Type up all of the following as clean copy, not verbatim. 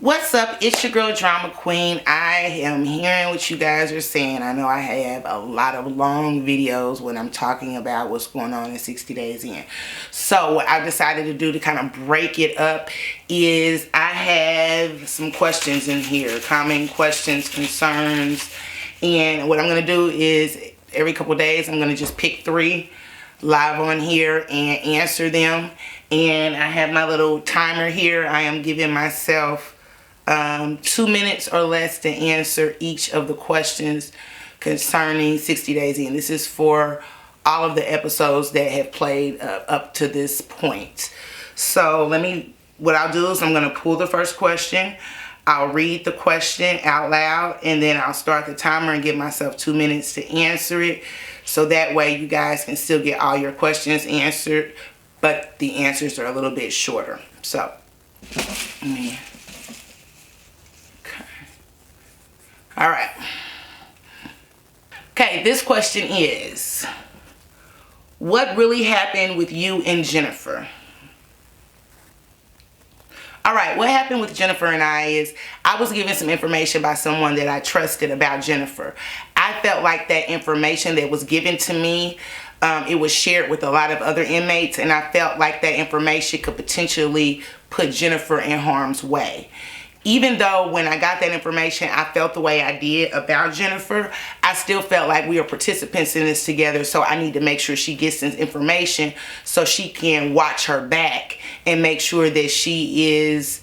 What's up? It's your girl Drama Queen. I am hearing what you guys are saying. I know I have a lot of long videos when I'm talking about what's going on in 60 Days In. So what I've decided to do to kind of break it up is I have some questions in here. Common questions, concerns. And what I'm going to do is every couple days I'm going to just pick 3 live on here and answer them. And I have my little timer here. I am giving myself 2 minutes or less to answer each of the questions concerning 60 Days In. This is for all of the episodes that have played up to this point. So what I'll do is I'm going to pull the first question. I'll read the question out loud and then I'll start the timer and give myself 2 minutes to answer it. So that way you guys can still get all your questions answered, but the answers are a little bit shorter. So, all right. Okay, this question is, what really happened with you and Jennifer? All right, what happened with Jennifer and I is I was given some information by someone that I trusted about Jennifer. I felt like that information that was given to me, it was shared with a lot of other inmates, and I felt like that information could potentially put Jennifer in harm's way. Even though when I got that information, I felt the way I did about Jennifer, I still felt like we are participants in this together, so I need to make sure she gets this information so she can watch her back and make sure that she is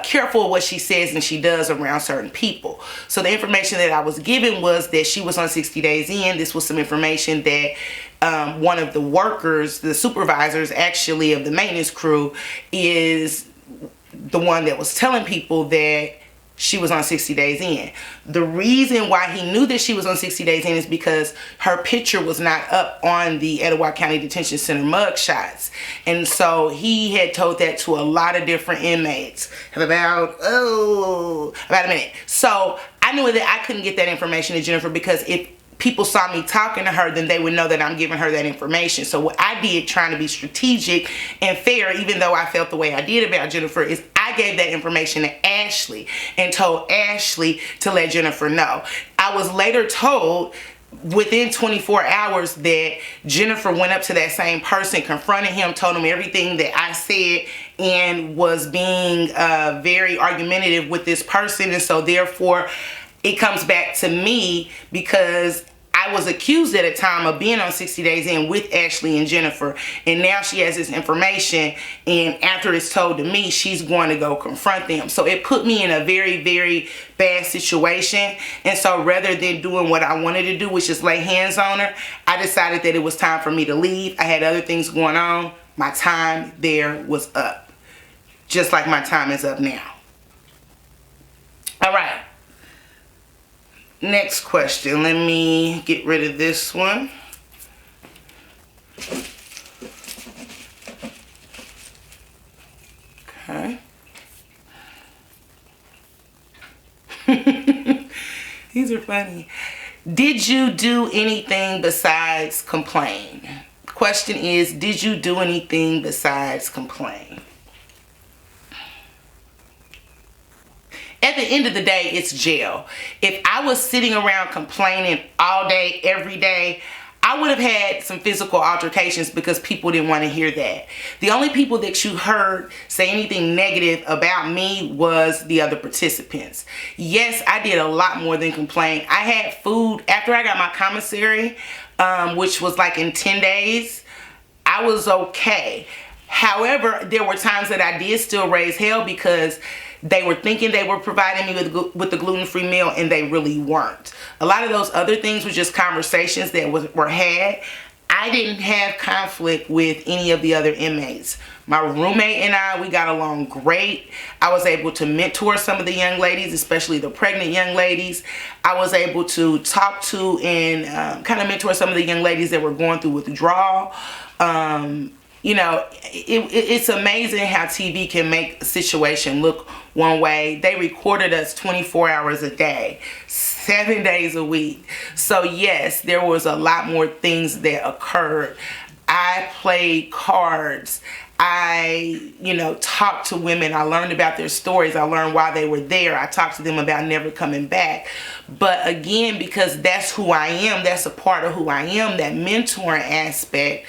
careful of what she says and she does around certain people. So the information that I was given was that she was on 60 Days In. This was some information that one of the workers, the supervisors actually of the maintenance crew, is the one that was telling people that she was on 60 Days In. The reason why he knew that she was on 60 Days In is because her picture was not up on the Etowah County Detention Center mugshots. And so he had told that to a lot of different inmates. About a minute. So I knew that I couldn't get that information to Jennifer, because if people saw me talking to her, then they would know that I'm giving her that information. So what I did, trying to be strategic and fair, even though I felt the way I did about Jennifer, is I gave that information to Ashley and told Ashley to let Jennifer know. I was later told within 24 hours that Jennifer went up to that same person, confronted him, told him everything that I said, and was being very argumentative with this person. And so therefore it comes back to me, because I was accused at a time of being on 60 Days In with Ashley and Jennifer, and now she has this information, and after it's told to me, she's going to go confront them. So it put me in a very, very bad situation. And so rather than doing what I wanted to do, which is lay hands on her, I decided that it was time for me to leave. I had other things going on. My time there was up, just like my time is up now. All right. Next question. Let me get rid of this one. Okay. These are funny. Did you do anything besides complain? Question is, did you do anything besides complain? At the end of the day, it's jail. If I was sitting around complaining all day, every day, I would have had some physical altercations because people didn't want to hear that. The only people that you heard say anything negative about me was the other participants. Yes, I did a lot more than complain. I had food after I got my commissary, which was like in 10 days. I was okay. However, there were times that I did still raise hell, because they were thinking they were providing me with the gluten-free meal, and they really weren't. A lot of those other things were just conversations that were had. I didn't have conflict with any of the other inmates. My roommate and I, we got along great. I was able to mentor some of the young ladies, especially the pregnant young ladies. I was able to talk to and kind of mentor some of the young ladies that were going through withdrawal. You know, it's amazing how TV can make a situation look one way. They recorded us 24 hours a day, 7 days a week. So yes, there was a lot more things that occurred. I played cards. I, talked to women. I learned about their stories. I learned why they were there. I talked to them about never coming back. But again, because that's who I am, that's a part of who I am, that mentoring aspect,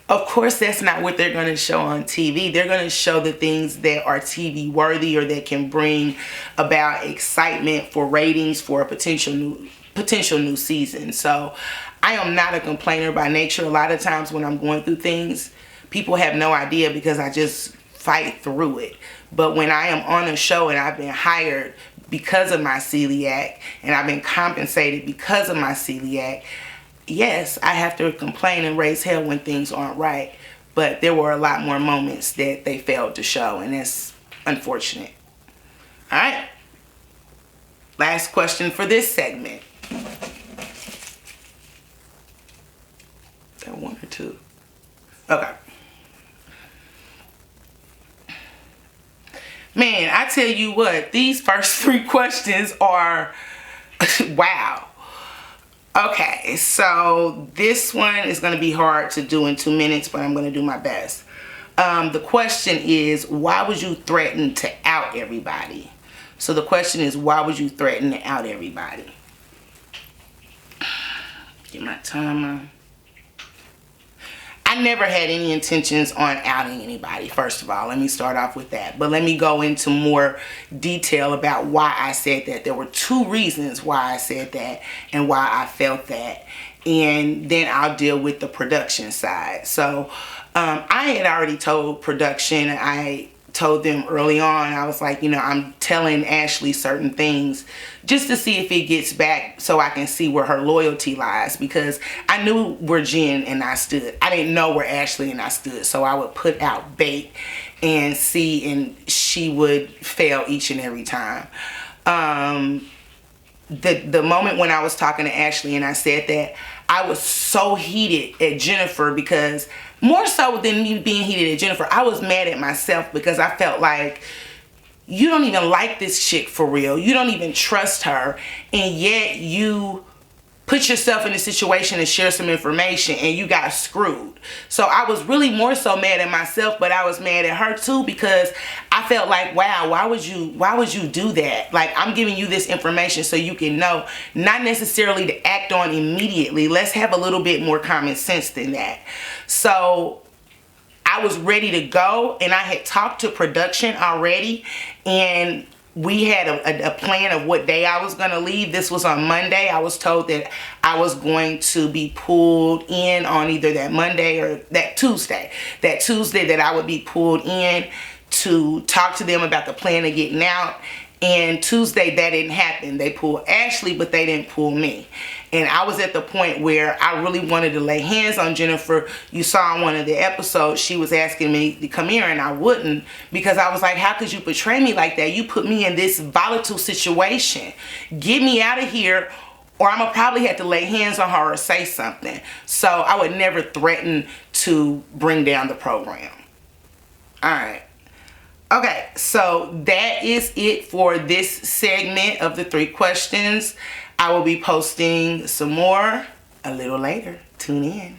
of course, that's not what they're going to show on TV. They're going to show the things that are TV worthy or that can bring about excitement for ratings for a potential new season. So I am not a complainer by nature. A lot of times when I'm going through things, people have no idea because I just fight through it. But when I am on a show and I've been hired because of my celiac and I've been compensated because of my celiac, yes, I have to complain and raise hell when things aren't right. But there were a lot more moments that they failed to show, and that's unfortunate. All right. Last question for this segment. That one or two? Okay. Man, I tell you what, these first 3 questions are wow. Okay, so this one is going to be hard to do in 2 minutes, but I'm going to do my best. The question is, why would you threaten to out everybody? So the question is, why would you threaten to out everybody? Get my timer. I never had any intentions on outing anybody, first of all. Let me start off with that. But let me go into more detail about why I said that. There were 2 reasons why I said that and why I felt that. And then I'll deal with the production side. So I had already told production, I told them early on, I was like, I'm telling Ashley certain things just to see if it gets back so I can see where her loyalty lies, because I knew where Jen and I stood. I didn't know where Ashley and I stood, so I would put out bait and see, and she would fail each and every time. The moment when I was talking to Ashley and I said that, I was so heated at Jennifer, because more so than me being heated at Jennifer, I was mad at myself because I felt like, you don't even like this chick for real. You don't even trust her. And yet you put yourself in a situation to share some information and you got screwed. So I was really more so mad at myself, but I was mad at her too, because I felt like, wow, why would you do that? Like, I'm giving you this information so you can know, not necessarily to act on immediately. Let's have a little bit more common sense than that. So I was ready to go, and I had talked to production already, and we had a plan of what day I was going to leave. This was on Monday. I was told that I was going to be pulled in on either that Monday or that Tuesday. That Tuesday that I would be pulled in to talk to them about the plan of getting out. And Tuesday, that didn't happen. They pulled Ashley, but they didn't pull me. And I was at the point where I really wanted to lay hands on Jennifer. You saw in one of the episodes, she was asking me to come here, and I wouldn't, because I was like, how could you betray me like that? You put me in this volatile situation. Get me out of here, or I'm going to probably have to lay hands on her or say something. So I would never threaten to bring down the program. All right. Okay, so that is it for this segment of the 3 questions. I will be posting some more a little later. Tune in.